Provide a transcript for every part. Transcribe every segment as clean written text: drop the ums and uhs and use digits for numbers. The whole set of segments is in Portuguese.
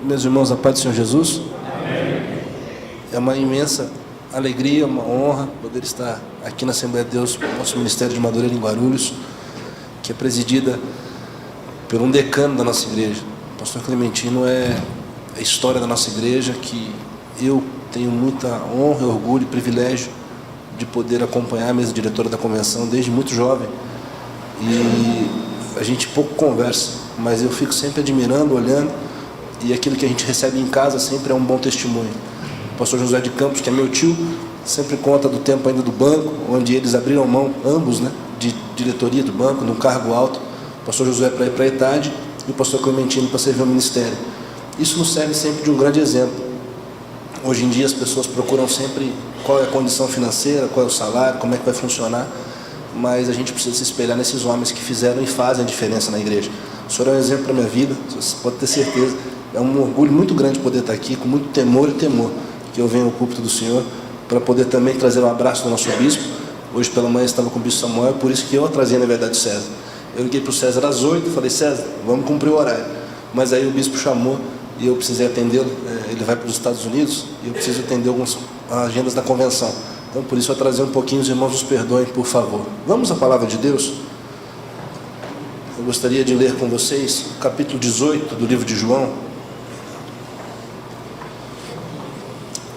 Meus irmãos, a paz do Senhor Jesus. Amém. É uma imensa alegria, uma honra poder estar aqui na Assembleia de Deus, nosso Ministério de Madureira em Guarulhos, que é presidida por um decano da nossa igreja. O pastor Clementino é a história da nossa igreja, que eu tenho muita honra, orgulho e privilégio de poder acompanhar a mesa diretora da convenção desde muito jovem. E a gente pouco conversa, mas eu fico sempre admirando, olhando, e aquilo que a gente recebe em casa sempre é um bom testemunho. O pastor José de Campos, que é meu tio, sempre conta do tempo ainda do banco, onde eles abriram mão, ambos, de diretoria do banco, num cargo alto. O pastor José para ir para a etade e o pastor Clementino para servir ao ministério. Isso nos serve sempre de um grande exemplo. Hoje em dia as pessoas procuram sempre qual é a condição financeira, qual é o salário, como é que vai funcionar, mas a gente precisa se espelhar nesses homens que fizeram e fazem a diferença na igreja. O senhor é um exemplo para a minha vida, você pode ter certeza. É um orgulho muito grande poder estar aqui, com muito temor e temor, que eu venho ao púlpito do Senhor, para poder também trazer um abraço do nosso bispo. Hoje pela manhã estava com o bispo Samuel, por isso que eu trazia, na verdade, o César. Eu liguei para o César às 8, falei: César, vamos cumprir o horário. Mas aí o bispo chamou e eu precisei atendê-lo. Ele vai para os Estados Unidos e eu preciso atender algumas agendas da convenção. Então, por isso, eu vou trazer um pouquinho, os irmãos nos perdoem, por favor. Vamos à palavra de Deus? Eu gostaria de ler com vocês o capítulo 18 do livro de João.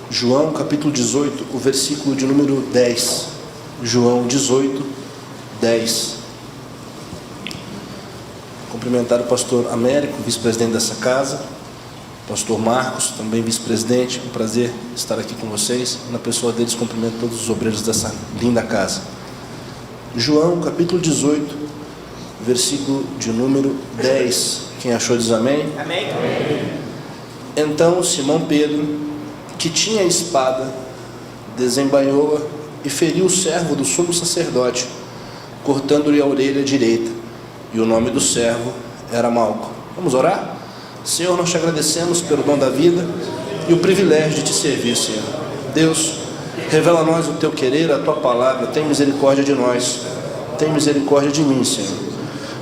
João, capítulo 18, o versículo de número 10. João 18, 10. Cumprimentar o pastor Américo, vice-presidente dessa casa. Pastor Marcos, também vice-presidente, um prazer estar aqui com vocês. Na pessoa deles, cumprimento todos os obreiros dessa linda casa. João, capítulo 18, versículo de número 10. Quem achou diz amém? Amém. Então Simão Pedro, que tinha a espada, desembainhou-a e feriu o servo do sumo sacerdote, cortando-lhe a orelha direita. E o nome do servo era Malco. Vamos orar? Senhor, nós te agradecemos pelo dom da vida e o privilégio de te servir, Senhor. Deus, revela a nós o teu querer, a tua palavra. Tem misericórdia de nós, tem misericórdia de mim, Senhor.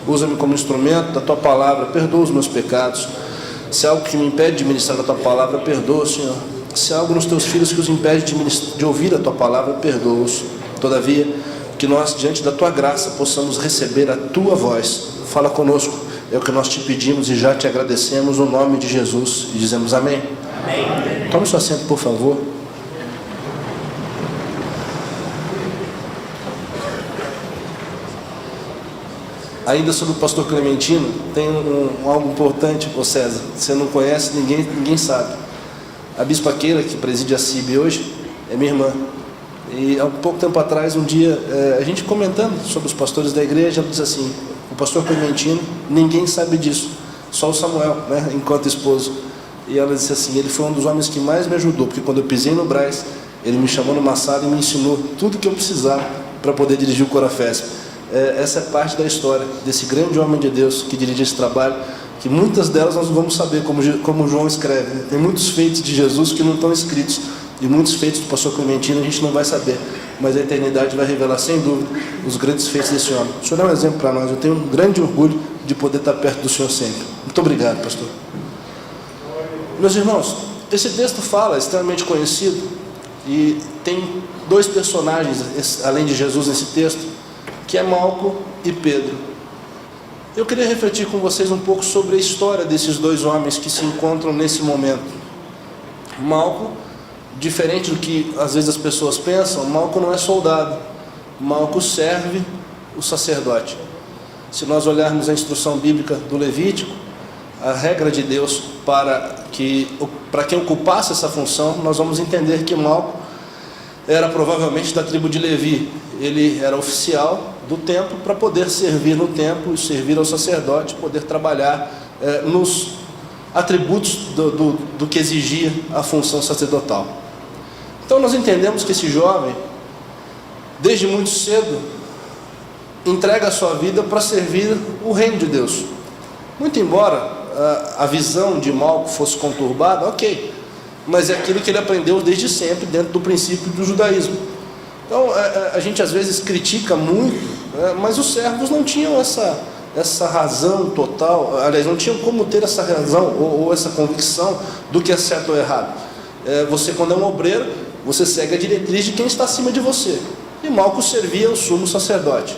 Usa-me como instrumento da tua palavra, perdoa os meus pecados. Se há algo que me impede de ministrar a tua palavra, perdoa, Senhor. Se há algo nos teus filhos que os impede de ouvir a tua palavra, perdoa-os. Todavia, que nós, diante da tua graça, possamos receber a tua voz. Fala conosco. É o que nós te pedimos e já te agradecemos no nome de Jesus e dizemos amém. Amém. Tome seu assento, por favor. Ainda sobre o pastor Clementino, tem algo importante, ô César. Você não conhece, ninguém sabe. A bispa Keila, que preside a CIB hoje, é minha irmã. E há pouco tempo atrás, um dia, a gente comentando sobre os pastores da igreja, ela disse assim: o pastor Clementino, ninguém sabe disso, só o Samuel, enquanto esposo. E ela disse assim: ele foi um dos homens que mais me ajudou, porque quando eu pisei no Brás, ele me chamou numa sala e me ensinou tudo que eu precisava para poder dirigir o Corafesp. Essa é parte da história desse grande homem de Deus que dirige esse trabalho, que muitas delas nós não vamos saber, como João escreve. Tem muitos feitos de Jesus que não estão escritos, e muitos feitos do pastor Clementino a gente não vai saber, mas a eternidade vai revelar sem dúvida os grandes feitos desse homem. O senhor é um exemplo para nós. Eu tenho um grande orgulho de poder estar perto do senhor sempre. Muito obrigado, pastor. Meus irmãos, esse texto fala, é extremamente conhecido, e tem dois personagens além de Jesus nesse texto, que é Malco e Pedro. Eu queria refletir com vocês um pouco sobre a história desses dois homens que se encontram nesse momento. Malco, diferente do que às vezes as pessoas pensam, Malco não é soldado. Malco serve o sacerdote. Se nós olharmos a instrução bíblica do Levítico, a regra de Deus para quem ocupasse essa função, nós vamos entender que Malco era provavelmente da tribo de Levi. Ele era oficial do templo para poder servir no templo e servir ao sacerdote, poder trabalhar nos atributos do que exigia a função sacerdotal. Então nós entendemos que esse jovem, desde muito cedo, entrega a sua vida para servir o reino de Deus. Muito embora a visão de Malco fosse conturbada, ok, mas é aquilo que ele aprendeu desde sempre dentro do princípio do judaísmo. Então a gente às vezes critica muito, mas os servos não tinham essa razão total, aliás, não tinham como ter essa razão ou essa convicção do que é certo ou errado. Você, quando é um obreiro, você segue a diretriz de quem está acima de você. E Malco servia o sumo sacerdote.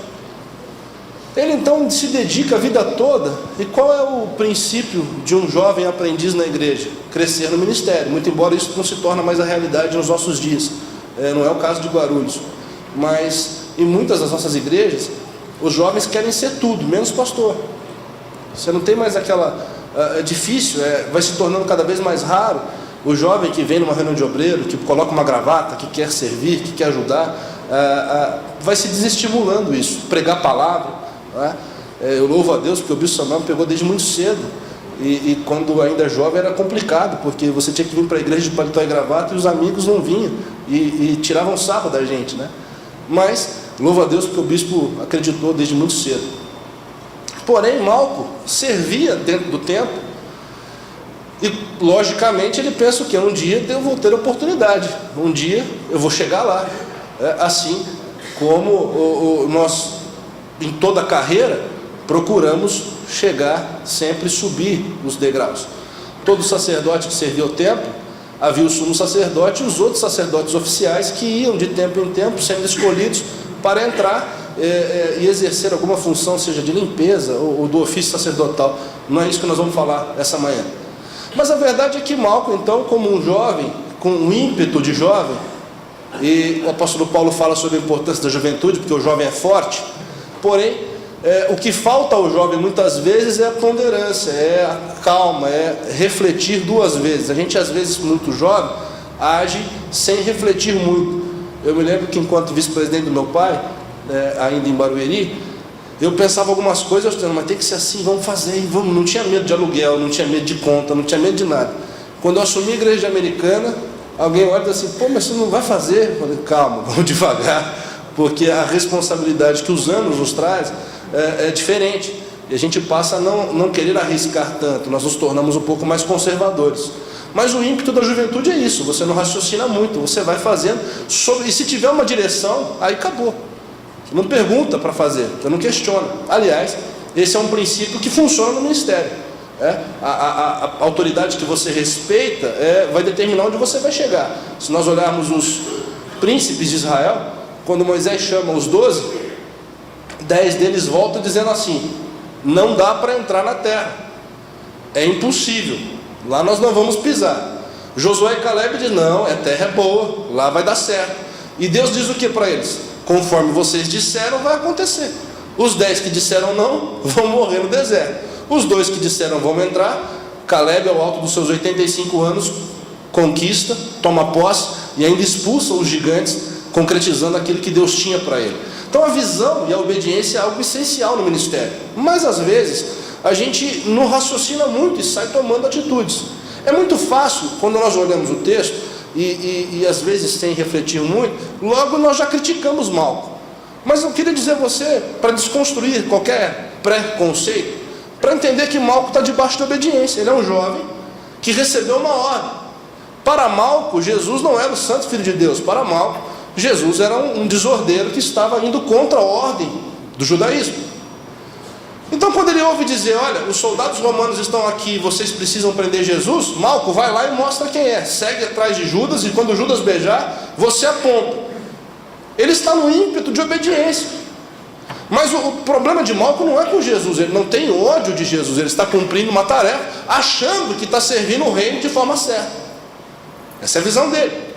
Ele então se dedica a vida toda. E qual é o princípio de um jovem aprendiz na igreja? Crescer no ministério, muito embora isso não se torne mais a realidade nos nossos dias. Não é o caso de Guarulhos. Mas em muitas das nossas igrejas, os jovens querem ser tudo, menos pastor. Você não tem mais aquela... É difícil, vai se tornando cada vez mais raro o jovem que vem numa reunião de obreiro, que coloca uma gravata, que quer servir, que quer ajudar, vai se desestimulando isso. Pregar a palavra, eu louvo a Deus porque o Bispo Samuel me pegou desde muito cedo. E quando ainda jovem era complicado, porque você tinha que vir para a igreja de paletó e gravata e os amigos não vinham e tiravam sarro da gente, né? Mas louvo a Deus porque o bispo acreditou desde muito cedo. Porém, Malco servia dentro do templo e, logicamente, ele pensa que um dia eu vou ter oportunidade, um dia eu vou chegar lá. Assim como nós, em toda a carreira, procuramos chegar, sempre subir os degraus. Todo sacerdote que servia ao templo, havia o sumo sacerdote e os outros sacerdotes oficiais que iam de tempo em tempo sendo escolhidos para entrar e exercer alguma função, seja de limpeza ou do ofício sacerdotal. Não é isso que nós vamos falar essa manhã. Mas a verdade é que Malco, então, como um jovem, com um ímpeto de jovem, e o apóstolo Paulo fala sobre a importância da juventude, porque o jovem é forte, porém, o que falta ao jovem muitas vezes é a ponderância, é a calma, é refletir duas vezes. A gente às vezes, muito jovem, age sem refletir muito. Eu me lembro que enquanto vice-presidente do meu pai, ainda em Barueri, eu pensava algumas coisas, mas tem que ser assim, vamos fazer, vamos. Não tinha medo de aluguel, não tinha medo de conta, não tinha medo de nada. Quando eu assumi a igreja americana, alguém olha e diz assim, pô, mas você não vai fazer? Eu falei, calma, vamos devagar, porque a responsabilidade que os anos nos traz é diferente, e a gente passa a não querer arriscar tanto, nós nos tornamos um pouco mais conservadores. Mas o ímpeto da juventude é isso, você não raciocina muito, você vai fazendo, e se tiver uma direção, aí acabou. Você não pergunta para fazer, você não questiona. Aliás, esse é um princípio que funciona no ministério. A autoridade que você respeita vai determinar onde você vai chegar. Se nós olharmos os príncipes de Israel, quando Moisés chama os 12, 10 deles voltam dizendo assim, não dá para entrar na terra, é impossível, lá nós não vamos pisar. Josué e Caleb dizem, não, a terra é boa, lá vai dar certo. E Deus diz o que para eles? Conforme vocês disseram, vai acontecer. Os 10 que disseram não, vão morrer no deserto. Os 2 que disseram vão entrar. Caleb, ao alto dos seus 85 anos, conquista, toma posse e ainda expulsa os gigantes, concretizando aquilo que Deus tinha para ele. Então a visão e a obediência é algo essencial no ministério. Mas às vezes a gente não raciocina muito e sai tomando atitudes. É muito fácil, quando nós olhamos o texto, e às vezes sem refletir muito, logo nós já criticamos Malco. Mas eu queria dizer a você, para desconstruir qualquer preconceito, para entender que Malco está debaixo de obediência. Ele é um jovem que recebeu uma ordem. Para Malco, Jesus não era o santo filho de Deus. Para Malco, Jesus era um desordeiro que estava indo contra a ordem do judaísmo. Então quando ele ouve dizer, olha, os soldados romanos estão aqui, vocês precisam prender Jesus, Malco vai lá e mostra quem é, segue atrás de Judas, e quando Judas beijar, você aponta. Ele está no ímpeto de obediência. Mas o problema de Malco não é com Jesus, ele não tem ódio de Jesus, ele está cumprindo uma tarefa, achando que está servindo o reino de forma certa. Essa é a visão dele.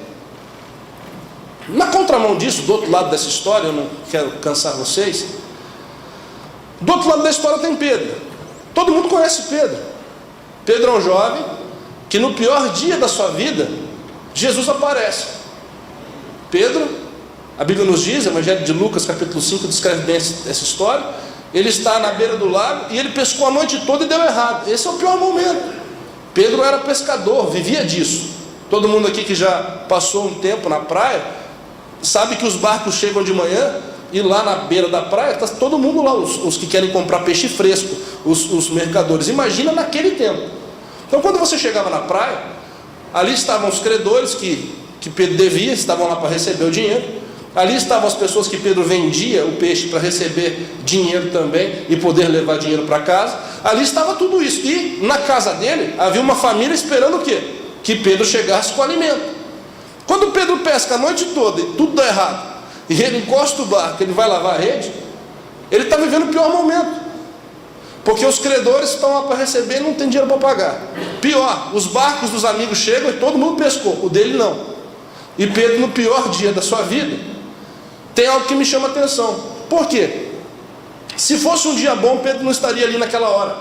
Na contramão disso, do outro lado dessa história, eu não quero cansar vocês, do outro lado da história tem Pedro. Todo mundo conhece Pedro. Pedro é um jovem que no pior dia da sua vida, Jesus aparece. Pedro, a Bíblia nos diz, o Evangelho de Lucas capítulo 5 descreve bem essa história, ele está na beira do lago e ele pescou a noite toda e deu errado. Esse é o pior momento. Pedro era pescador, vivia disso. Todo mundo aqui que já passou um tempo na praia sabe que os barcos chegam de manhã e lá na beira da praia está todo mundo lá, os que querem comprar peixe fresco, os mercadores. Imagina naquele tempo. Então quando você chegava na praia, ali estavam os credores que Pedro devia, estavam lá para receber o dinheiro, Ali estavam as pessoas que Pedro vendia o peixe para receber dinheiro também e poder levar dinheiro para casa. Ali estava tudo isso. E na casa dele havia uma família esperando o quê? Que Pedro chegasse com alimento. Quando Pedro pesca a noite toda e tudo dá errado, e ele encosta o barco, ele vai lavar a rede, ele está vivendo o pior momento. Porque os credores estão lá para receber e não tem dinheiro para pagar. Pior, os barcos dos amigos chegam e todo mundo pescou, o dele não. E Pedro, no pior dia da sua vida, tem algo que me chama a atenção. Por quê? Se fosse um dia bom, Pedro não estaria ali naquela hora.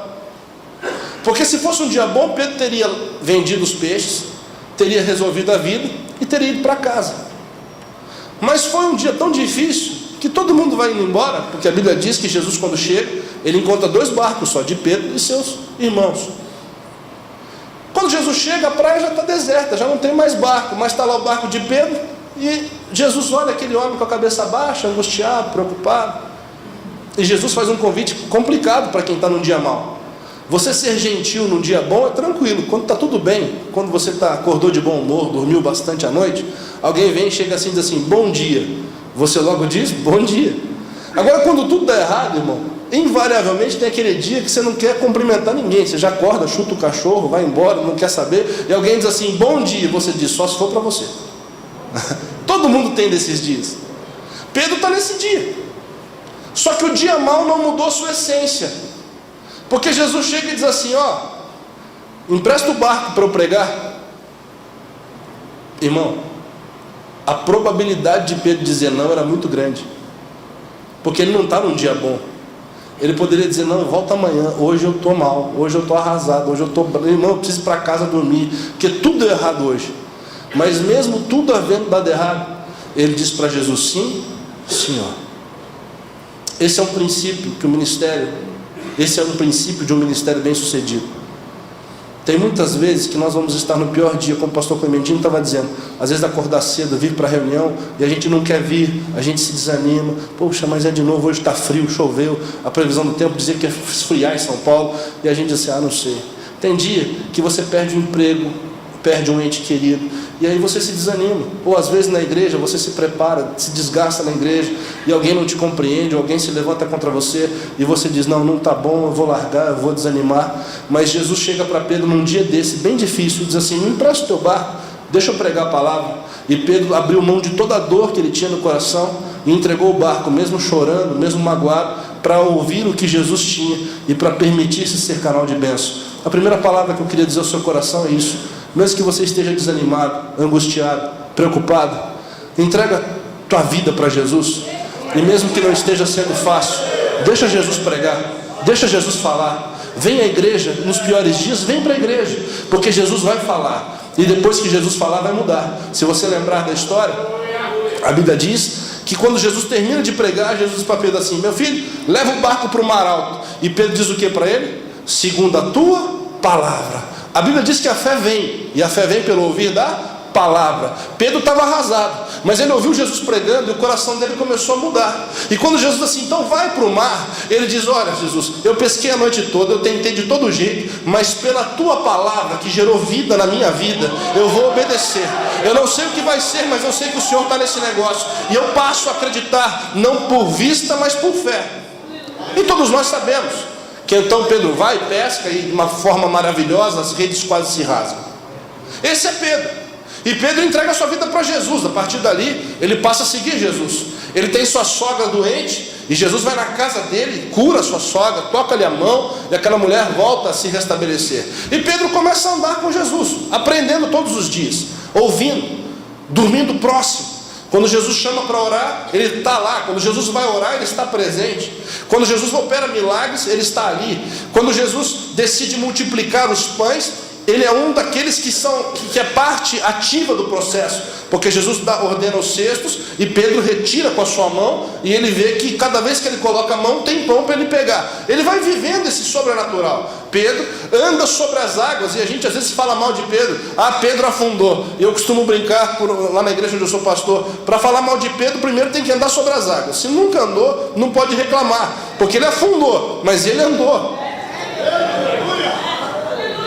Porque se fosse um dia bom, Pedro teria vendido os peixes, teria resolvido a vida e teria ido para casa. Mas foi um dia tão difícil que todo mundo vai indo embora, porque a Bíblia diz que Jesus, quando chega, ele encontra 2 barcos só, de Pedro e seus irmãos. Quando Jesus chega, a praia já está deserta, já não tem mais barco, mas está lá o barco de Pedro, e Jesus olha aquele homem com a cabeça baixa, angustiado, preocupado, e Jesus faz um convite complicado para quem está num dia mau. Você ser gentil num dia bom é tranquilo, quando está tudo bem, quando você acordou de bom humor, dormiu bastante à noite, alguém vem e chega assim e diz assim, bom dia, você logo diz, bom dia. Agora quando tudo dá errado, irmão, invariavelmente tem aquele dia que você não quer cumprimentar ninguém, você já acorda, chuta o cachorro, vai embora, não quer saber, e alguém diz assim, bom dia, você diz, só se for para você. Todo mundo tem desses dias. Pedro está nesse dia. Só que o dia mau não mudou sua essência, porque Jesus chega e diz assim, empresta o barco para eu pregar. Irmão, a probabilidade de Pedro dizer não era muito grande, porque ele não está num dia bom. Ele poderia dizer, não, volta amanhã, hoje eu estou mal, hoje eu estou arrasado, hoje eu estou, irmão, eu preciso ir para casa dormir, porque tudo deu errado hoje. Mas mesmo tudo havendo dado errado, ele disse para Jesus, sim, Senhor. Esse é um princípio que o ministério, esse é um princípio de um ministério bem sucedido. Tem muitas vezes que nós vamos estar no pior dia, como o pastor Clementino estava dizendo, às vezes acordar cedo, vir para a reunião, e a gente não quer vir, a gente se desanima, poxa, mas é de novo, hoje está frio, choveu, a previsão do tempo dizia que ia esfriar em São Paulo, e a gente diz assim, não sei. Tem dia que você perde um emprego, perde um ente querido, e aí você se desanima, ou às vezes na igreja você se prepara, se desgasta na igreja, e alguém não te compreende, ou alguém se levanta contra você, e você diz, não está bom, eu vou largar, eu vou desanimar. Mas Jesus chega para Pedro num dia desse, bem difícil, e diz assim, me empresta o teu barco, deixa eu pregar a palavra. E Pedro abriu mão de toda a dor que ele tinha no coração, e entregou o barco, mesmo chorando, mesmo magoado, para ouvir o que Jesus tinha, e para permitir-se ser canal de bênção. A primeira palavra que eu queria dizer ao seu coração é isso. Mesmo que você esteja desanimado, angustiado, preocupado, entrega tua vida para Jesus. E mesmo que não esteja sendo fácil, deixa Jesus pregar, deixa Jesus falar. Vem à igreja nos piores dias, vem para a igreja, porque Jesus vai falar, e depois que Jesus falar vai mudar. Se você lembrar da história, a Bíblia diz que quando Jesus termina de pregar, Jesus diz para Pedro assim, meu filho, leva o barco para o mar alto. E Pedro diz o que para ele? Segundo a tua palavra. A Bíblia diz que a fé vem, e a fé vem pelo ouvir da palavra. Pedro estava arrasado, mas ele ouviu Jesus pregando e o coração dele começou a mudar. E quando Jesus disse assim, então vai para o mar, ele diz, olha Jesus, eu pesquei a noite toda, eu tentei de todo jeito, mas pela tua palavra que gerou vida na minha vida, eu vou obedecer. Eu não sei o que vai ser, mas eu sei que o Senhor está nesse negócio, e eu passo a acreditar, não por vista, mas por fé. E todos nós sabemos que então Pedro vai e pesca, e de uma forma maravilhosa as redes quase se rasgam. Esse é Pedro. E Pedro entrega a sua vida para Jesus. A partir dali ele passa a seguir Jesus. Ele tem sua sogra doente, e Jesus vai na casa dele, cura a sua sogra, toca-lhe a mão, e aquela mulher volta a se restabelecer. E Pedro começa a andar com Jesus, aprendendo todos os dias, ouvindo, dormindo próximo. Quando Jesus chama para orar, ele está lá. Quando Jesus vai orar, ele está presente. Quando Jesus opera milagres, ele está ali. Quando Jesus decide multiplicar os pães, ele é um daqueles que é parte ativa do processo, porque Jesus ordena os cestos, e Pedro retira com a sua mão, e ele vê que cada vez que ele coloca a mão, tem pão para ele pegar. Ele vai vivendo esse sobrenatural. Pedro anda sobre as águas, e a gente às vezes fala mal de Pedro. Pedro afundou. Eu costumo brincar lá na igreja onde eu sou pastor, para falar mal de Pedro, primeiro tem que andar sobre as águas. Se nunca andou, não pode reclamar, porque ele afundou, mas ele andou.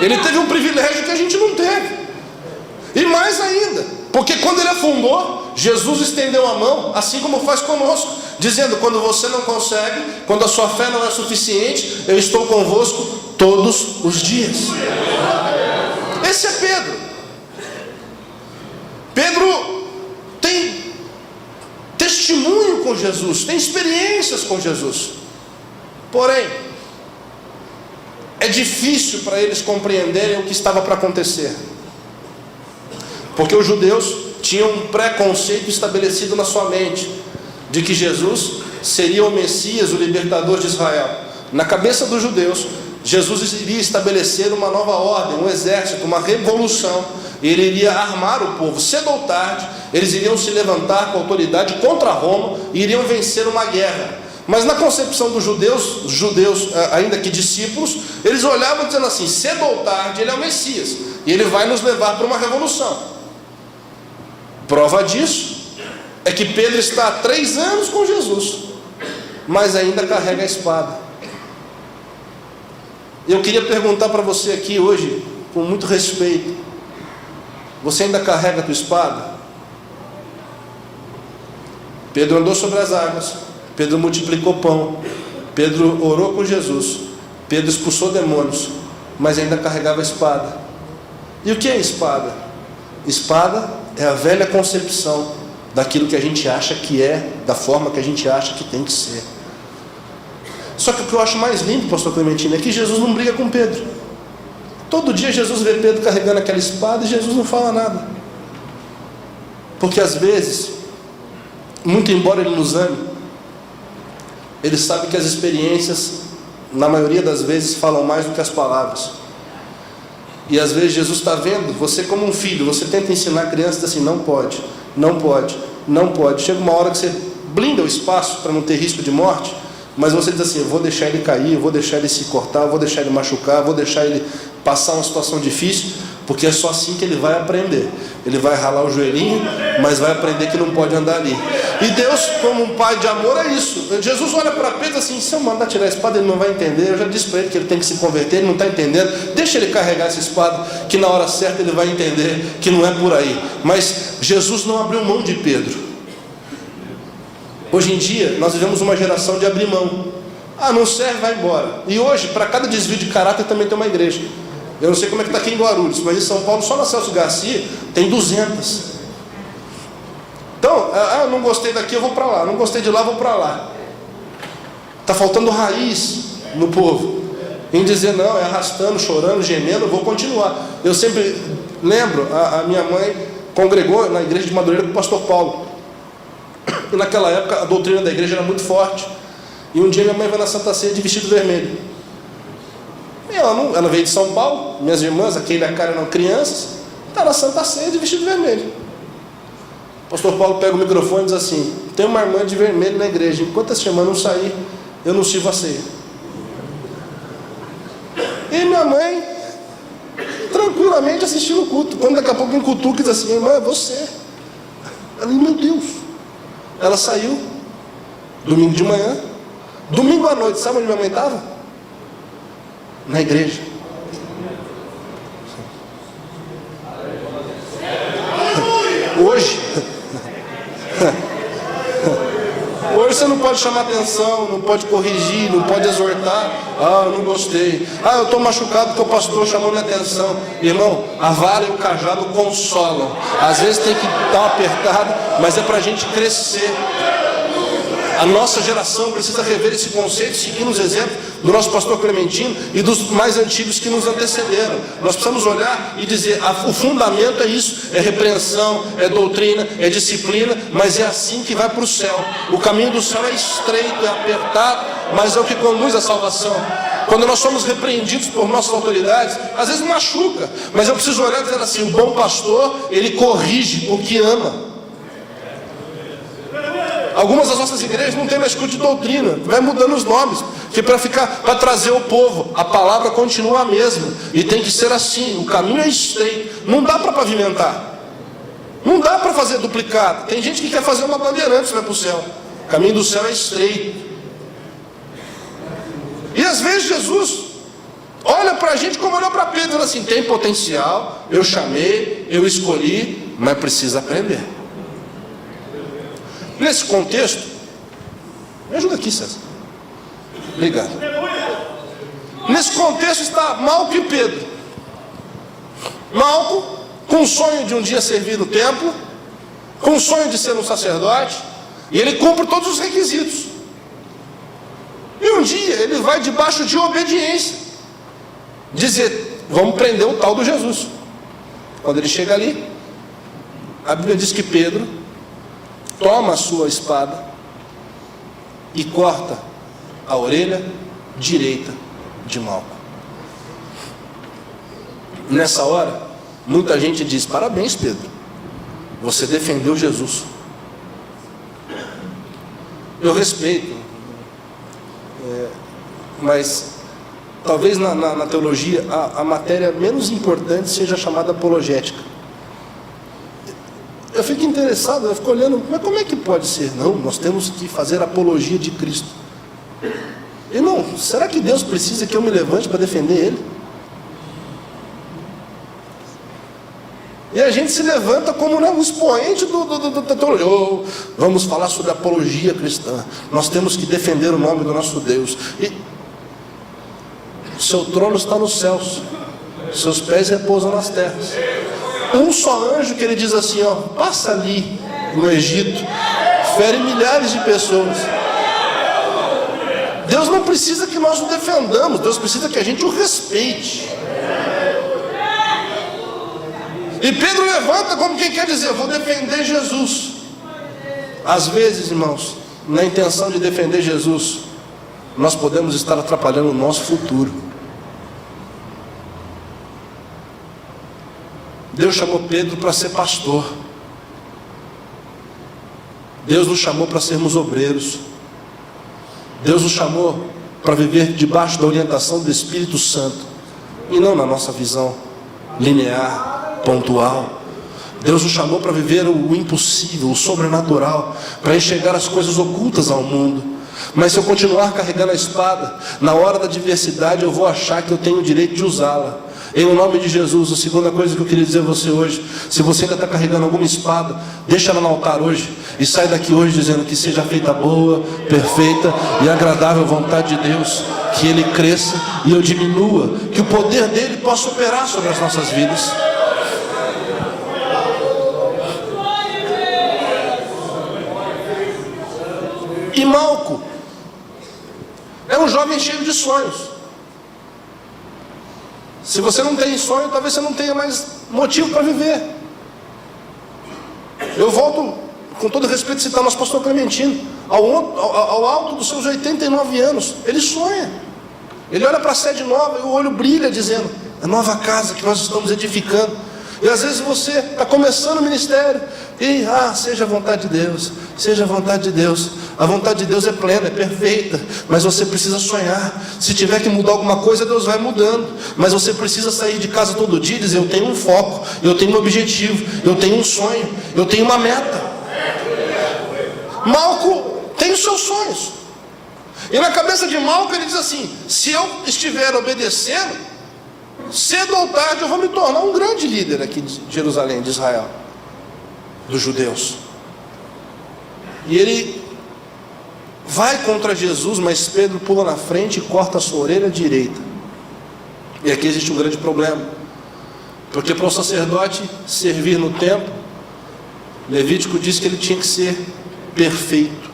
Ele teve um privilégio que a gente não teve. E mais ainda, porque quando ele afundou, Jesus estendeu a mão, assim como faz conosco, dizendo: quando você não consegue, quando a sua fé não é suficiente, eu estou convosco todos os dias. Esse é Pedro. Pedro tem testemunho com Jesus, tem experiências com Jesus. Porém, é difícil para eles compreenderem o que estava para acontecer, porque os judeus tinham um preconceito estabelecido na sua mente, de que Jesus seria o Messias, o libertador de Israel. Na cabeça dos judeus, Jesus iria estabelecer uma nova ordem, um exército, uma revolução. Ele iria armar o povo. Cedo ou tarde, eles iriam se levantar com autoridade contra Roma e iriam vencer uma guerra. Mas na concepção dos judeus, ainda que discípulos, eles olhavam dizendo assim: cedo ou tarde ele é o Messias, e ele vai nos levar para uma revolução. Prova disso é que Pedro está há 3 anos com Jesus, mas ainda carrega a espada. Eu queria perguntar para você aqui hoje, com muito respeito: você ainda carrega a tua espada? Pedro andou sobre as águas, Pedro multiplicou pão, Pedro orou com Jesus, Pedro expulsou demônios, mas ainda carregava a espada. E o que é espada? Espada é a velha concepção daquilo que a gente acha que é, da forma que a gente acha que tem que ser. Só que o que eu acho mais lindo, pastor Clementino, é que Jesus não briga com Pedro. Todo dia Jesus vê Pedro carregando aquela espada e Jesus não fala nada. Porque às vezes, muito embora ele nos ame, ele sabe que as experiências, na maioria das vezes, falam mais do que as palavras. E às vezes Jesus está vendo você como um filho. Você tenta ensinar a criança assim: não pode, não pode, não pode. Chega uma hora que você blinda o espaço para não ter risco de morte, mas você diz assim: eu vou deixar ele cair, eu vou deixar ele se cortar, eu vou deixar ele machucar, eu vou deixar ele passar uma situação difícil, porque é só assim que ele vai aprender. Ele vai ralar o joelhinho, mas vai aprender que não pode andar ali. E Deus, como um pai de amor, é isso. Jesus olha para Pedro assim: se eu mandar tirar a espada, ele não vai entender. Eu já disse para ele que ele tem que se converter, ele não está entendendo. Deixa ele carregar essa espada, que na hora certa ele vai entender que não é por aí. Mas Jesus não abriu mão de Pedro. Hoje em dia, nós vivemos uma geração de abrir mão. Ah, não serve, vai embora. E hoje, para cada desvio de caráter, também tem uma igreja. Eu não sei como é que está aqui em Guarulhos, mas em São Paulo, só na Celso Garcia, tem 200. Então, eu não gostei daqui, eu vou para lá. Não gostei de lá, vou para lá. Está faltando raiz no povo. Em dizer: não, é arrastando, chorando, gemendo, eu vou continuar. Eu sempre lembro, a minha mãe congregou na igreja de Madureira com o pastor Paulo. E naquela época a doutrina da igreja era muito forte. E um dia minha mãe vai na Santa Ceia de vestido vermelho. E ela veio de São Paulo, minhas irmãs, aquele a cara eram crianças, está na Santa Ceia de vestido vermelho. O pastor Paulo pega o microfone e diz assim: tem uma irmã de vermelho na igreja, enquanto essa irmã não sair, eu não sirvo a ceia. E minha mãe, tranquilamente assistindo o culto, quando daqui a pouco um cutuca e diz assim: irmã, é você. Ela, meu Deus. Ela saiu, domingo de manhã, domingo à noite, sabe onde minha mãe estava? Na igreja. Hoje você não pode chamar atenção, não pode corrigir, não pode exortar. Ah, eu não gostei. Ah, eu estou machucado porque o pastor chamou minha atenção. Irmão, a vara e o cajado consolam. Às vezes tem que dar uma apertada, mas é para a gente crescer. A nossa geração precisa rever esse conceito, seguindo os exemplos do nosso pastor Clementino e dos mais antigos que nos antecederam. Nós precisamos olhar e dizer: o fundamento é isso, é repreensão, é doutrina, é disciplina, mas é assim que vai para o céu. O caminho do céu é estreito, é apertado, mas é o que conduz à salvação. Quando nós somos repreendidos por nossas autoridades, às vezes machuca, mas eu preciso olhar e dizer assim: o bom pastor, ele corrige o que ama. Algumas das nossas igrejas não tem mais culto de doutrina, vai mudando os nomes, que para trazer o povo, a palavra continua a mesma, e tem que ser assim. O caminho é estreito, não dá para pavimentar, não dá para fazer duplicado. Tem gente que quer fazer uma bandeirante para o céu. O caminho do céu é estreito. E às vezes Jesus olha para a gente como olhou para Pedro, dizendo assim: tem potencial, eu chamei, eu escolhi, mas precisa aprender. Nesse contexto, me ajuda aqui, César. Obrigado. Nesse contexto está Malco e Pedro. Malco, com o sonho de um dia servir no templo, com o sonho de ser um sacerdote, e ele cumpre todos os requisitos. E um dia ele vai debaixo de obediência, dizer: vamos prender o tal do Jesus. Quando ele chega ali, a Bíblia diz que Pedro toma a sua espada e corta a orelha direita de Malco. Nessa hora, muita gente diz: parabéns, Pedro, você defendeu Jesus. Eu respeito, mas talvez na teologia a matéria menos importante seja chamada apologética. Eu fico interessado, eu fico olhando, mas como é que pode ser? Não, nós temos que fazer apologia de Cristo. Irmão, será que Deus precisa que eu me levante para defender Ele? E a gente se levanta como um expoente da teologia. Oh, vamos falar sobre apologia cristã. Nós temos que defender o nome do nosso Deus. E seu trono está nos céus, seus pés repousam nas terras. Um só anjo que ele diz assim, ó, passa ali no Egito, fere milhares de pessoas. Deus não precisa que nós o defendamos, Deus precisa que a gente o respeite. E Pedro levanta como quem quer dizer: eu vou defender Jesus. Às vezes, irmãos, na intenção de defender Jesus, nós podemos estar atrapalhando o nosso futuro. Deus chamou Pedro para ser pastor. Deus nos chamou para sermos obreiros. Deus nos chamou para viver debaixo da orientação do Espírito Santo, e não na nossa visão linear, pontual. Deus nos chamou para viver o impossível, o sobrenatural, para enxergar as coisas ocultas ao mundo. Mas se eu continuar carregando a espada, na hora da adversidade eu vou achar que eu tenho o direito de usá-la. Em nome de Jesus, a segunda coisa que eu queria dizer a você hoje: se você ainda está carregando alguma espada, deixa ela no altar hoje, e sai daqui hoje dizendo que seja feita a boa, perfeita e agradável vontade de Deus, que Ele cresça e eu diminua, que o poder dEle possa operar sobre as nossas vidas. E Malco é um jovem cheio de sonhos. Se você não tem sonho, talvez você não tenha mais motivo para viver. Eu volto, com todo respeito, a citar o nosso pastor Clementino. Ao alto dos seus 89 anos, ele sonha. Ele olha para a sede nova e o olho brilha, dizendo: a nova casa que nós estamos edificando. E às vezes você está começando o ministério e, seja a vontade de Deus, seja a vontade de Deus. A vontade de Deus é plena, é perfeita, mas você precisa sonhar. Se tiver que mudar alguma coisa, Deus vai mudando. Mas você precisa sair de casa todo dia e dizer: eu tenho um foco, eu tenho um objetivo, eu tenho um sonho, eu tenho uma meta. Malco tem os seus sonhos. E na cabeça de Malco ele diz assim: se eu estiver obedecendo, cedo ou tarde eu vou me tornar um grande líder aqui de Jerusalém, de Israel, dos judeus. E ele vai contra Jesus, mas Pedro pula na frente e corta a sua orelha direita. E aqui existe um grande problema, porque para o sacerdote servir no templo, Levítico diz que ele tinha que ser perfeito.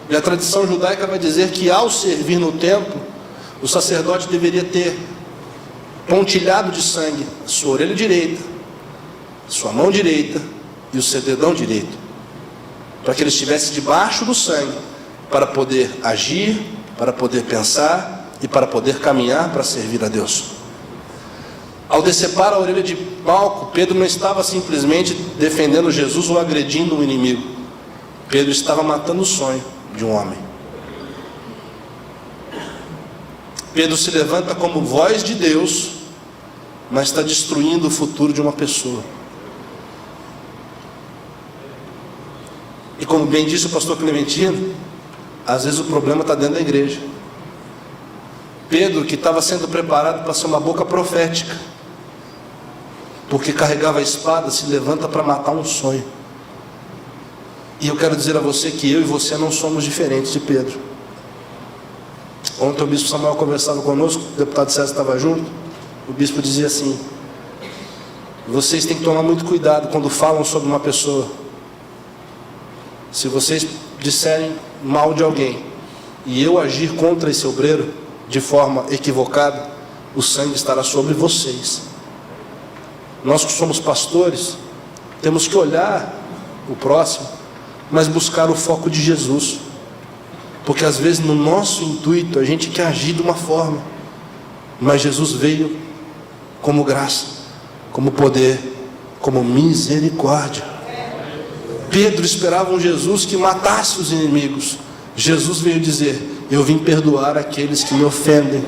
E a tradição judaica vai dizer que ao servir no templo, o sacerdote deveria ter pontilhado de sangue a sua orelha direita, sua mão direita e o seu dedão direito, para que ele estivesse debaixo do sangue, para poder agir, para poder pensar e para poder caminhar para servir a Deus. Ao decepar a orelha de Malco, Pedro não estava simplesmente defendendo Jesus ou agredindo um inimigo. Pedro estava matando o sonho de um homem. Pedro se levanta como voz de Deus, mas está destruindo o futuro de uma pessoa. E como bem disse o pastor Clementino, às vezes o problema está dentro da igreja. Pedro, que estava sendo preparado para ser uma boca profética, porque carregava a espada, se levanta para matar um sonho. E eu quero dizer a você que eu e você não somos diferentes de Pedro. Ontem o bispo Samuel conversava conosco, o deputado César estava junto. O bispo dizia assim: vocês têm que tomar muito cuidado quando falam sobre uma pessoa. Se vocês disserem mal de alguém e eu agir contra esse obreiro de forma equivocada, o sangue estará sobre vocês. Nós que somos pastores temos que olhar o próximo, mas buscar o foco de Jesus, porque às vezes no nosso intuito a gente quer agir de uma forma, mas Jesus veio como graça, como poder, como misericórdia. Pedro esperava um Jesus que matasse os inimigos. Jesus veio dizer: eu vim perdoar aqueles que me ofendem.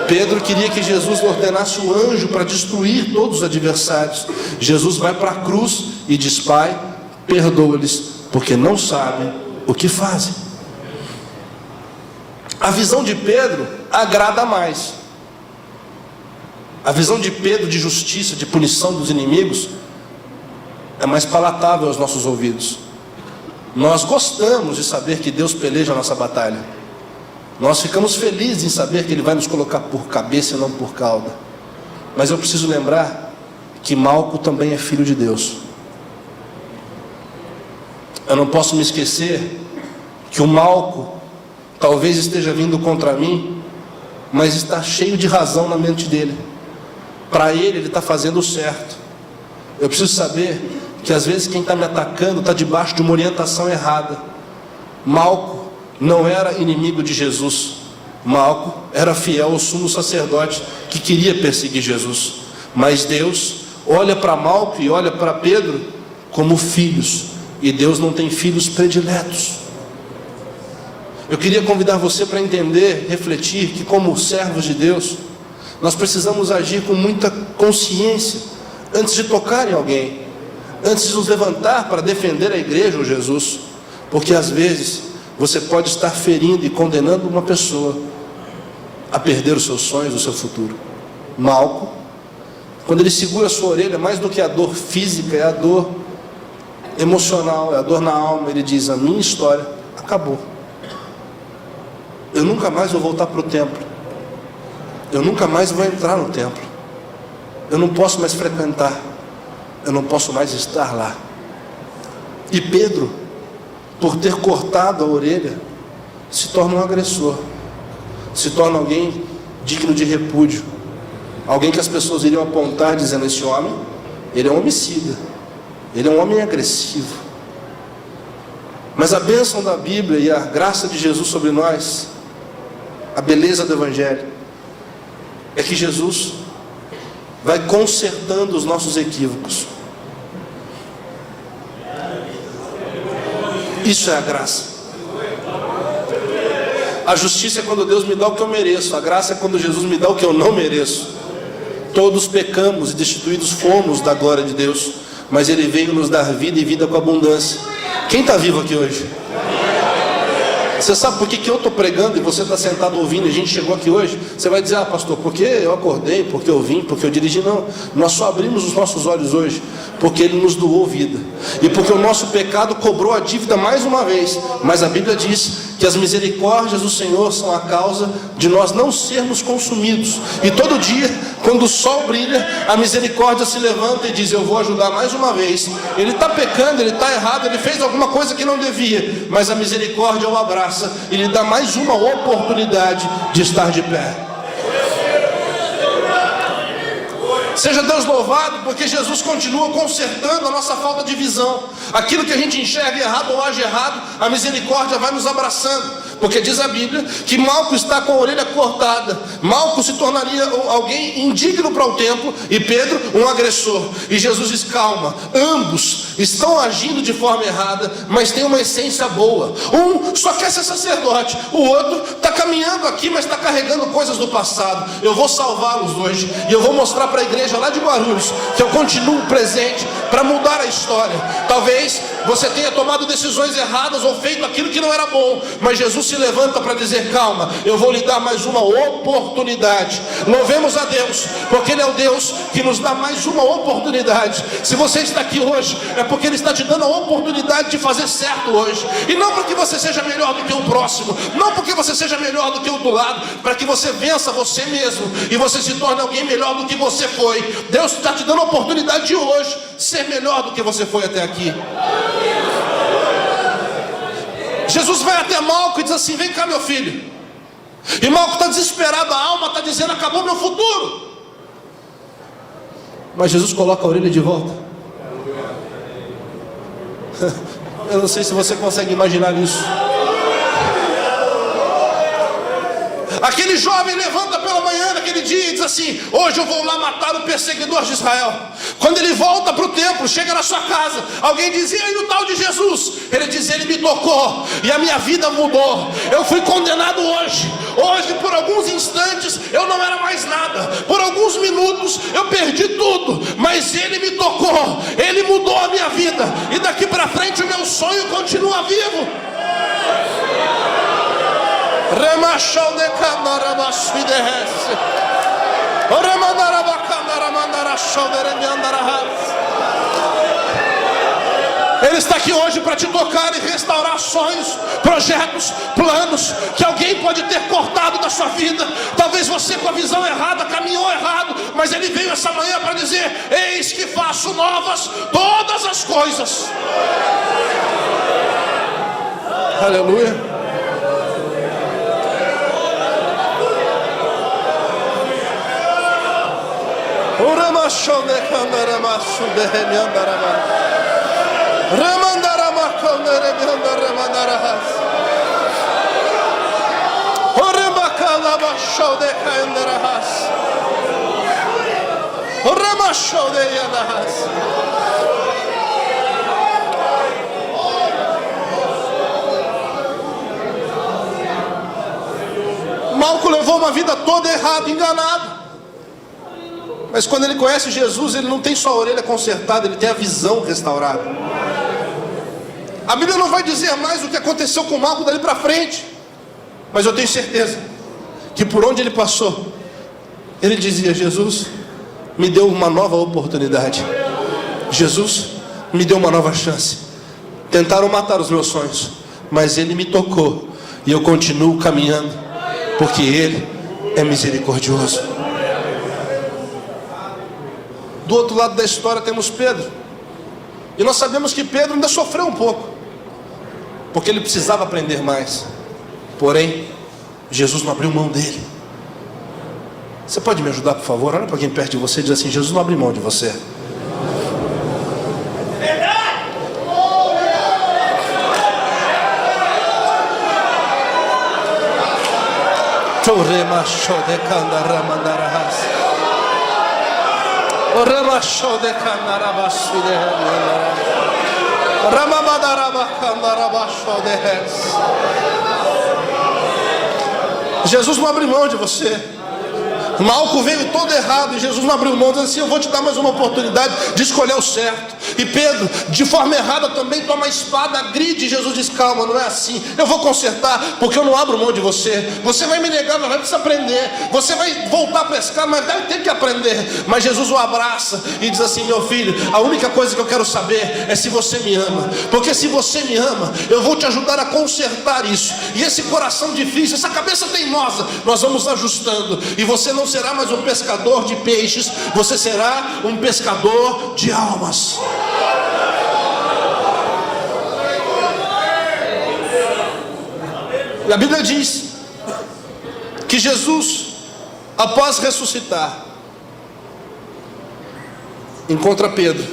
Pedro queria que Jesus ordenasse o anjo para destruir todos os adversários. Jesus vai para a cruz e diz: Pai, perdoa-lhes, porque não sabem o que fazem. A visão de Pedro agrada mais. A visão de Pedro de justiça, de punição dos inimigos, é mais palatável aos nossos ouvidos. Nós gostamos de saber que Deus peleja a nossa batalha. Nós ficamos felizes em saber que Ele vai nos colocar por cabeça e não por cauda. Mas eu preciso lembrar que Malco também é filho de Deus. Eu não posso me esquecer que o Malco talvez esteja vindo contra mim, mas está cheio de razão na mente dele. Para ele está fazendo o certo. Eu preciso saber que às vezes quem está me atacando está debaixo de uma orientação errada. Malco não era inimigo de Jesus. Malco era fiel ao sumo sacerdote que queria perseguir Jesus. Mas Deus olha para Malco e olha para Pedro como filhos. E Deus não tem filhos prediletos. Eu queria convidar você para entender, refletir que como servos de Deus, nós precisamos agir com muita consciência antes de tocar em alguém, antes de nos levantar para defender a igreja ou Jesus, porque às vezes você pode estar ferindo e condenando uma pessoa a perder os seus sonhos, o seu futuro. Malco, quando ele segura a sua orelha, mais do que a dor física, é a dor emocional, é a dor na alma. Ele diz: a minha história acabou. Eu nunca mais vou voltar para o templo. Eu nunca mais vou entrar no templo. Eu não posso mais frequentar. Eu não posso mais estar lá. E Pedro, por ter cortado a orelha, se torna um agressor, se torna alguém digno de repúdio, alguém que as pessoas iriam apontar dizendo: esse homem, ele é um homicida, ele é um homem agressivo. Mas a bênção da Bíblia e a graça de Jesus sobre nós, a beleza do Evangelho, é que Jesus vai consertando os nossos equívocos. Isso é a graça. A justiça é quando Deus me dá o que eu mereço. A graça é quando Jesus me dá o que eu não mereço. Todos pecamos e destituídos fomos da glória de Deus, mas Ele veio nos dar vida e vida com abundância. Quem está vivo aqui hoje? Você sabe por que eu estou pregando e você está sentado ouvindo? A gente chegou aqui hoje. Você vai dizer: ah, pastor, porque eu acordei, porque eu vim, porque eu dirigi. Não, nós só abrimos os nossos olhos hoje porque Ele nos doou vida, e porque o nosso pecado cobrou a dívida mais uma vez. Mas a Bíblia diz que as misericórdias do Senhor são a causa de nós não sermos consumidos. E todo dia, quando o sol brilha, a misericórdia se levanta e diz: eu vou ajudar mais uma vez. Ele está pecando, ele está errado, ele fez alguma coisa que não devia, mas a misericórdia o abraça e lhe dá mais uma oportunidade de estar de pé. Seja Deus louvado, porque Jesus continua consertando a nossa falta de visão. Aquilo que a gente enxerga errado ou age errado, a misericórdia vai nos abraçando. Porque diz a Bíblia que Malco está com a orelha cortada. Malco se tornaria alguém indigno para o templo, e Pedro um agressor. E Jesus diz: calma, ambos estão agindo de forma errada, mas tem uma essência boa. Um só quer ser sacerdote, o outro está caminhando aqui, mas está carregando coisas do passado. Eu vou salvá-los hoje, e eu vou mostrar para a igreja lá de Guarulhos que eu continuo presente para mudar a história. Talvez você tenha tomado decisões erradas ou feito aquilo que não era bom, mas Jesus se levanta para dizer: calma, eu vou lhe dar mais uma oportunidade. Louvemos a Deus, porque Ele é o Deus que nos dá mais uma oportunidade. Se você está aqui hoje, é porque Ele está te dando a oportunidade de fazer certo hoje. E não para que você seja melhor do que o próximo, não porque você seja melhor do que o do lado, para que você vença você mesmo e você se torne alguém melhor do que você foi. Deus está te dando a oportunidade de hoje ser melhor do que você foi até aqui. Jesus vai até Malco e diz assim: vem cá, meu filho. E Malco está desesperado, a alma está dizendo: acabou meu futuro. Mas Jesus coloca a orelha de volta. Eu não sei se você consegue imaginar isso. Aquele jovem levanta pela manhã naquele dia e diz assim: hoje eu vou lá matar o perseguidor de Israel. Quando ele volta para o templo, chega na sua casa, alguém diz: e aí o tal de Jesus? Ele diz: ele me tocou e a minha vida mudou. Eu fui condenado hoje. Hoje, por alguns instantes, eu não era mais nada. Por alguns minutos, eu perdi tudo. Mas Ele me tocou. Ele mudou a minha vida. E daqui para frente, o meu sonho continua vivo. Remachou de candarabasfi derrece. Ele está aqui hoje para te tocar e restaurar sonhos, projetos, planos que alguém pode ter cortado da sua vida. Talvez você com a visão errada caminhou errado, mas Ele veio essa manhã para dizer: eis que faço novas todas as coisas. Aleluia. Malco levou uma vida toda errada, enganado. Mas quando ele conhece Jesus, ele não tem só a orelha consertada, ele tem a visão restaurada. A Bíblia não vai dizer mais o que aconteceu com Malco dali para frente, mas eu tenho certeza que por onde ele passou, ele dizia: Jesus me deu uma nova oportunidade. Jesus me deu uma nova chance. Tentaram matar os meus sonhos, mas Ele me tocou e eu continuo caminhando, porque Ele é misericordioso. Do outro lado da história temos Pedro. E nós sabemos que Pedro ainda sofreu um pouco, porque ele precisava aprender mais. Porém, Jesus não abriu mão dele. Você pode me ajudar, por favor? Olha para quem perto de você e diz assim: Jesus não abre mão de você. Jesus não abre mão de você. Malco veio todo errado e Jesus não abriu mão, dizendo assim: eu vou te dar mais uma oportunidade de escolher o certo. E Pedro, de forma errada, também toma a espada, agride. Jesus diz: calma, não é assim, eu vou consertar, porque eu não abro mão de você. Você vai me negar, mas vai precisar aprender. Você vai voltar a pescar, mas vai ter que aprender. Mas Jesus o abraça e diz assim: meu filho, a única coisa que eu quero saber é se você me ama, porque se você me ama, eu vou te ajudar a consertar isso. E esse coração difícil, essa cabeça teimosa, nós vamos ajustando. E você não será mais um pescador de peixes, você será um pescador de almas. E a Bíblia diz que Jesus, após ressuscitar, encontra Pedro.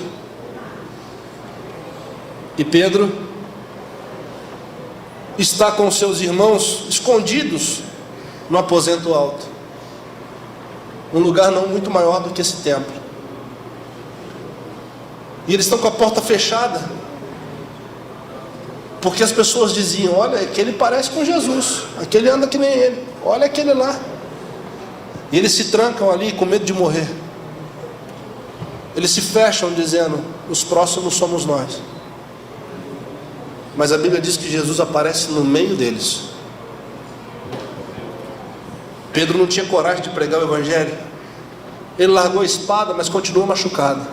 E Pedro está com seus irmãos escondidos no aposento alto, um lugar não muito maior do que esse templo. E eles estão com a porta fechada, porque as pessoas diziam: olha, aquele parece com Jesus, aquele anda que nem ele, olha aquele lá. E eles se trancam ali com medo de morrer. Eles se fecham dizendo: os próximos somos nós. Mas a Bíblia diz que Jesus aparece no meio deles. Pedro não tinha coragem de pregar o Evangelho. Ele largou a espada, mas continuou machucado.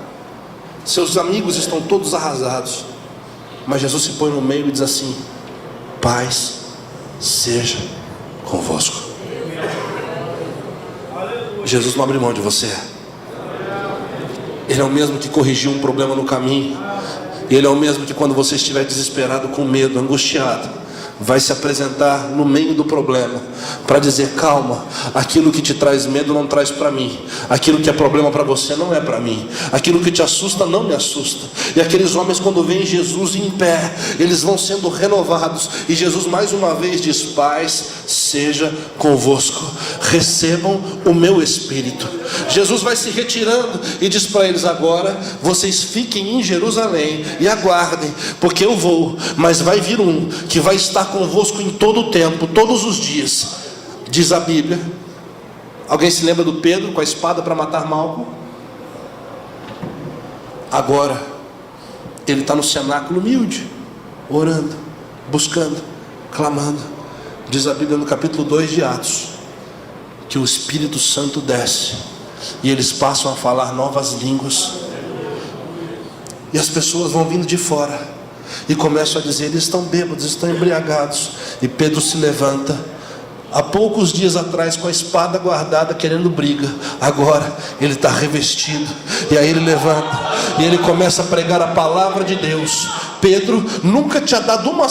Seus amigos estão todos arrasados, mas Jesus se põe no meio e diz assim: paz seja convosco. Jesus não abre mão de você. Ele é o mesmo que corrigiu um problema no caminho. Ele é o mesmo que, quando você estiver desesperado, com medo, angustiado, vai se apresentar no meio do problema para dizer: calma, aquilo que te traz medo não traz para mim, aquilo que é problema para você não é para mim, aquilo que te assusta não me assusta. E aqueles homens, quando veem Jesus em pé, eles vão sendo renovados, e Jesus mais uma vez diz: paz seja convosco, recebam o meu Espírito. Jesus vai se retirando e diz para eles: agora vocês fiquem em Jerusalém e aguardem, porque eu vou, mas vai vir um que vai estar convosco em todo o tempo, todos os dias. Diz a Bíblia. Alguém se lembra do Pedro com a espada para matar Malco? Agora ele está no cenáculo humilde, orando, buscando, clamando. Diz a Bíblia no capítulo 2 de Atos que o Espírito Santo desce e eles passam a falar novas línguas, e as pessoas vão vindo de fora e começam a dizer: eles estão bêbados, estão embriagados. E Pedro se levanta, há poucos dias atrás com a espada guardada, querendo briga, agora ele está revestido, e aí ele levanta e ele começa a pregar a palavra de Deus. Pedro nunca tinha dado uma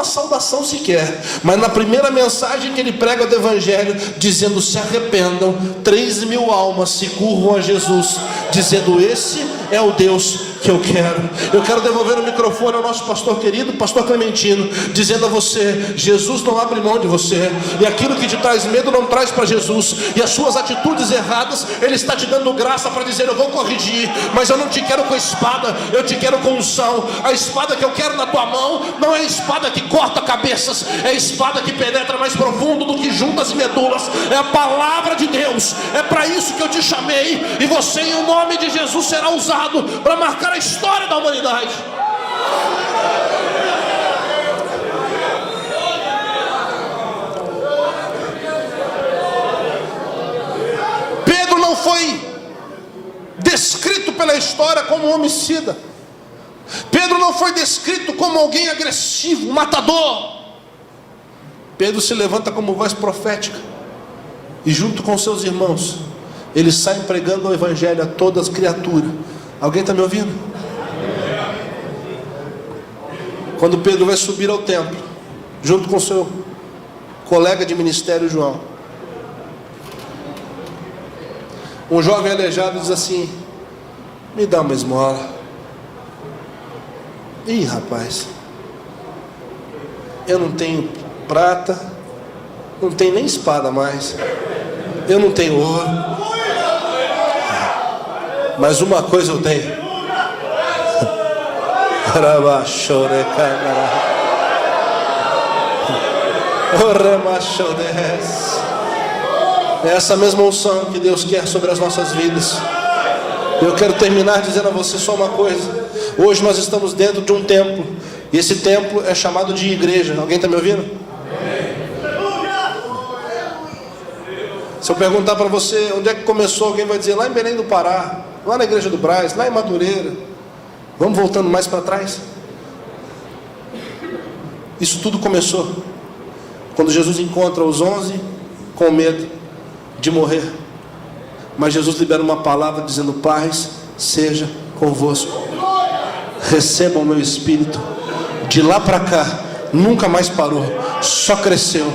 saudação sequer, mas na primeira mensagem que ele prega do Evangelho, dizendo: se arrependam, 3.000 almas se curvam a Jesus, dizendo: esse é o Deus que eu quero. Eu quero devolver o microfone ao nosso pastor querido, pastor Clementino, dizendo a você: Jesus não abre mão de você, e aquilo que te traz medo não traz para Jesus, e as suas atitudes erradas Ele está te dando graça para dizer: eu vou corrigir, mas eu não te quero com espada, eu te quero com unção. A espada que eu quero na tua mão não é a espada que corta cabeças, é a espada que penetra mais profundo do que juntas e medulas, é a palavra de Deus. É para isso que eu te chamei, e você, em nome de Jesus, será usado para marcar a história da humanidade. Pedro não foi descrito pela história como um homicida. Pedro não foi descrito como alguém agressivo, um matador. Pedro se levanta como voz profética, e junto com seus irmãos, eles saem pregando o Evangelho a todas as criaturas. Alguém está me ouvindo? Quando Pedro vai subir ao templo, junto com seu colega de ministério João, um jovem aleijado diz assim: me dá uma esmola. Ih, rapaz, eu não tenho prata, não tenho nem espada mais, eu não tenho ouro, mas uma coisa eu tenho. É essa mesma unção que Deus quer sobre as nossas vidas. Eu quero terminar dizendo a você só uma coisa. Hoje nós estamos dentro de um templo, e esse templo é chamado de igreja. Alguém está me ouvindo? Se eu perguntar para você onde é que começou, alguém vai dizer: lá em Belém do Pará, lá na igreja do Brás, lá em Madureira. Vamos voltando mais para trás. Isso tudo começou quando Jesus encontra os 11 com medo de morrer, mas Jesus libera uma palavra dizendo: paz seja convosco, recebam o meu Espírito. De lá para cá nunca mais parou, só cresceu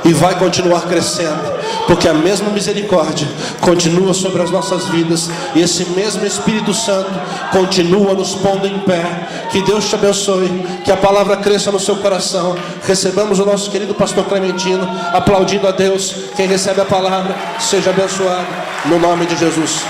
e vai continuar crescendo, porque a mesma misericórdia continua sobre as nossas vidas, e esse mesmo Espírito Santo continua nos pondo em pé. Que Deus te abençoe, que a palavra cresça no seu coração. Recebamos o nosso querido pastor Clementino, aplaudindo a Deus. Quem recebe a palavra seja abençoado no nome de Jesus.